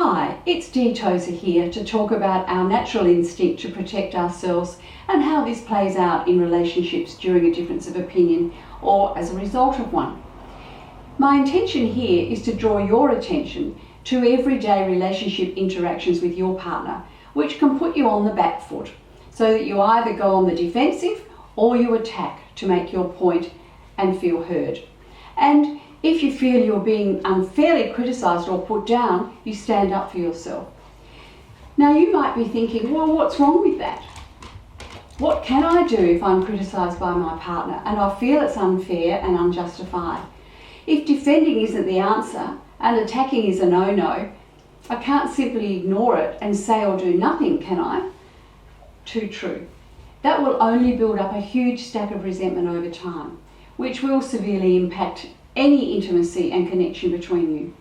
Hi, it's Dee Tozer here to talk about our natural instinct to protect ourselves and how this plays out in relationships during a difference of opinion or as a result of one. My intention here is to draw your attention to everyday relationship interactions with your partner, which can put you on the back foot, so that you either go on the defensive or you attack to make your point and feel heard. And if you feel you're being unfairly criticised or put down, you stand up for yourself. Now you might be thinking, well, what's wrong with that? What can I do if I'm criticised by my partner and I feel it's unfair and unjustified? If defending isn't the answer and attacking is a no-no, I can't simply ignore it and say or do nothing, can I? Too true. That will only build up a huge stack of resentment over time, which will severely impact any intimacy and connection between you.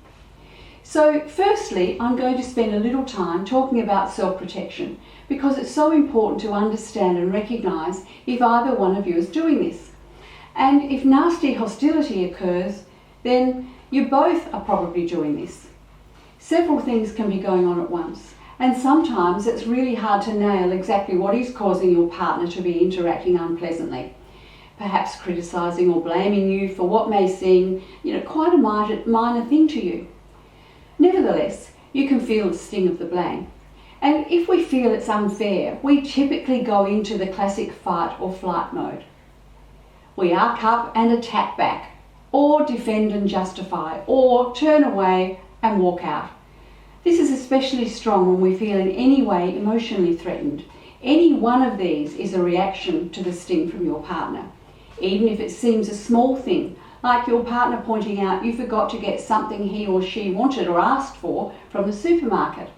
So firstly, I'm going to spend a little time talking about self-protection because it's so important to understand and recognise if either one of you is doing this. And if nasty hostility occurs, then you both are probably doing this. Several things can be going on at once, and sometimes it's really hard to nail exactly what is causing your partner to be interacting unpleasantly. Perhaps criticising or blaming you for what may seem, quite a minor thing to you. Nevertheless, you can feel the sting of the blame. And if we feel it's unfair, we typically go into the classic fight or flight mode. We arc up and attack back, or defend and justify, or turn away and walk out. This is especially strong when we feel in any way emotionally threatened. Any one of these is a reaction to the sting from your partner. Even if it seems a small thing, like your partner pointing out you forgot to get something he or she wanted or asked for from the supermarket.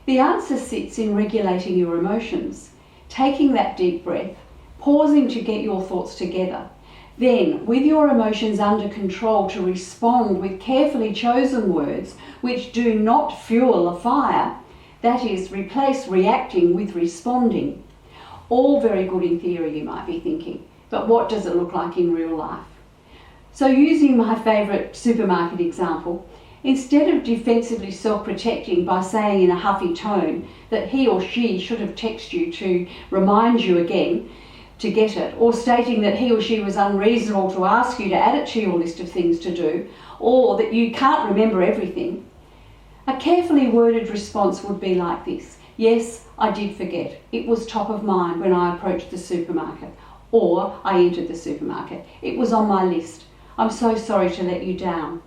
The answer sits in regulating your emotions, taking that deep breath, pausing to get your thoughts together. Then, with your emotions under control, to respond with carefully chosen words which do not fuel a fire, that is, replace reacting with responding. All very good in theory, you might be thinking. But what does it look like in real life? So using my favourite supermarket example, instead of defensively self-protecting by saying in a huffy tone that he or she should have texted you to remind you again to get it, or stating that he or she was unreasonable to ask you to add it to your list of things to do, or that you can't remember everything, a carefully worded response would be like this. Yes, I did forget. It was top of mind when I approached the supermarket. Or I entered the supermarket. It was on my list. I'm so sorry to let you down.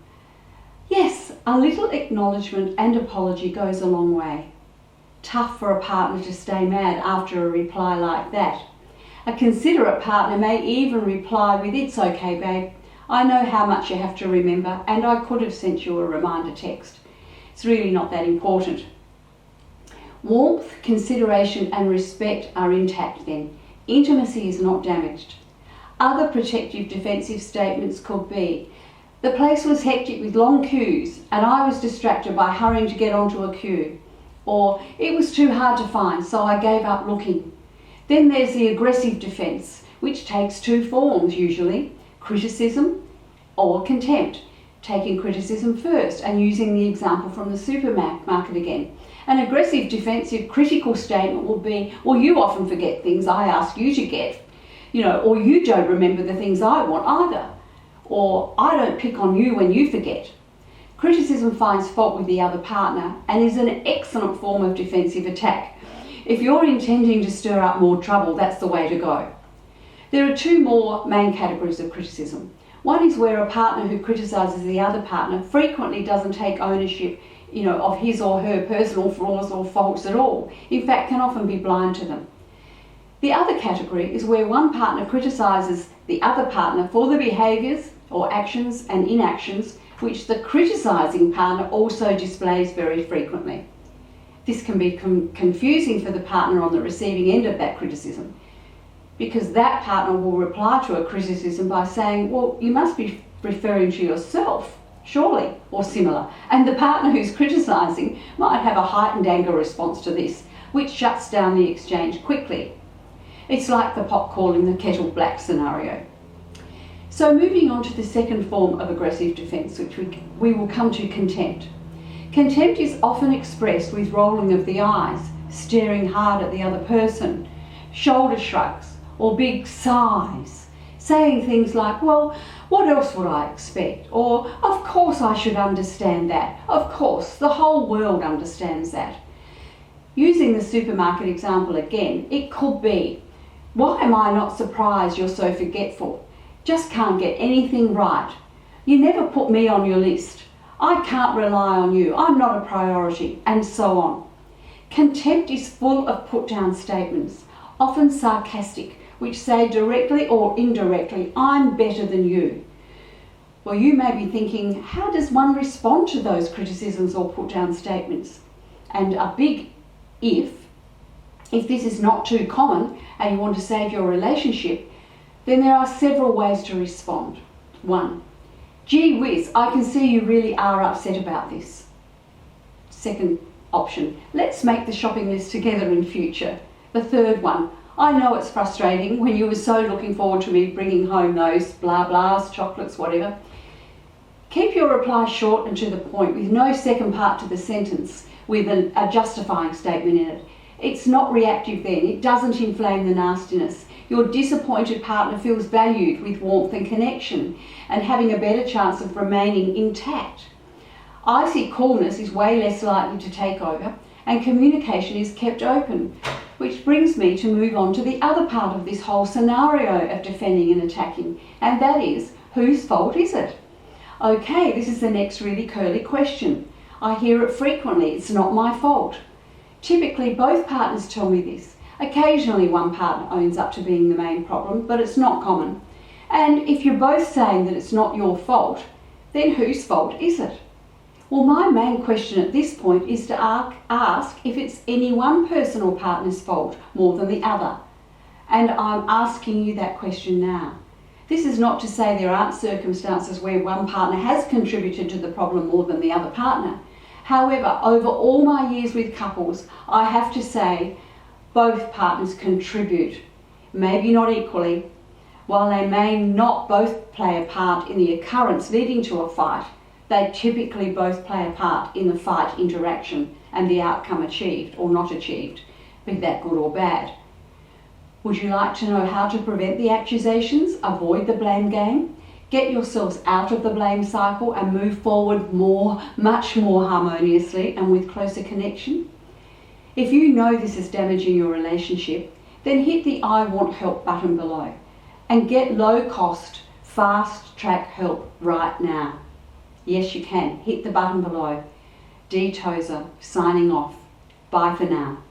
Yes, a little acknowledgement and apology goes a long way. Tough for a partner to stay mad after a reply like that. A considerate partner may even reply with, "It's okay, babe. I know how much you have to remember and I could have sent you a reminder text. It's really not that important." Warmth, consideration and respect are intact then. Intimacy is not damaged. Other protective defensive statements could be, "The place was hectic with long queues and I was distracted by hurrying to get onto a queue." Or, "It was too hard to find, so I gave up looking." Then there's the aggressive defence, which takes two forms usually, criticism or contempt, taking criticism first and using the example from the supermarket again. An aggressive, defensive, critical statement will be, "Well, you often forget things I ask you to get, or you don't remember the things I want either, or I don't pick on you when you forget." Criticism finds fault with the other partner and is an excellent form of defensive attack. If you're intending to stir up more trouble, that's the way to go. There are two more main categories of criticism. One is where a partner who criticises the other partner frequently doesn't take ownership of his or her personal flaws or faults at all. In fact, can often be blind to them. The other category is where one partner criticises the other partner for the behaviours or actions and inactions which the criticising partner also displays very frequently. This can be confusing for the partner on the receiving end of that criticism, because that partner will reply to a criticism by saying, "Well, you must be referring to yourself, surely," or similar. And the partner who's criticising might have a heightened anger response to this, which shuts down the exchange quickly. It's like the pot calling the kettle black scenario. So moving on to the second form of aggressive defence, which we will come to, contempt. Contempt is often expressed with rolling of the eyes, staring hard at the other person, shoulder shrugs, or big sighs, saying things like, well, what else would I expect? Or, of course I should understand that. Of course, the whole world understands that. Using the supermarket example again, it could be, why am I not surprised you're so forgetful? Just can't get anything right. You never put me on your list. I can't rely on you. I'm not a priority, and so on. Contempt is full of put-down statements, often sarcastic, which say directly or indirectly, I'm better than you. Well, you may be thinking, how does one respond to those criticisms or put-down statements? And a big if this is not too common and you want to save your relationship, then there are several ways to respond. 1. Gee whiz, I can see you really are upset about this. Second option, let's make the shopping list together in future. The third one, I know it's frustrating when you were so looking forward to me bringing home those blah blahs, chocolates, whatever. Keep your reply short and to the point with no second part to the sentence with a justifying statement in it. It's not reactive then, it doesn't inflame the nastiness. Your disappointed partner feels valued with warmth and connection and having a better chance of remaining intact. Icy coolness is way less likely to take over and communication is kept open, which brings me to move on to the other part of this whole scenario of defending and attacking, and that is, whose fault is it? Okay, this is the next really curly question. I hear it frequently, it's not my fault. Typically both partners tell me this. Occasionally one partner owns up to being the main problem, but it's not common. And if you're both saying that it's not your fault, then whose fault is it? Well, my main question at this point is to ask if it's any one person or partner's fault more than the other. And I'm asking you that question now. This is not to say there aren't circumstances where one partner has contributed to the problem more than the other partner. However, over all my years with couples, I have to say both partners contribute, maybe not equally. While they may not both play a part in the occurrence leading to a fight, they typically both play a part in the fight interaction and the outcome achieved or not achieved, be that good or bad. Would you like to know how to prevent the accusations, avoid the blame game, get yourselves out of the blame cycle and move forward much more harmoniously and with closer connection? If you know this is damaging your relationship, then hit the I want help button below and get low cost, fast track help right now. Yes, you can. Hit the button below. Dee Tozer, signing off. Bye for now.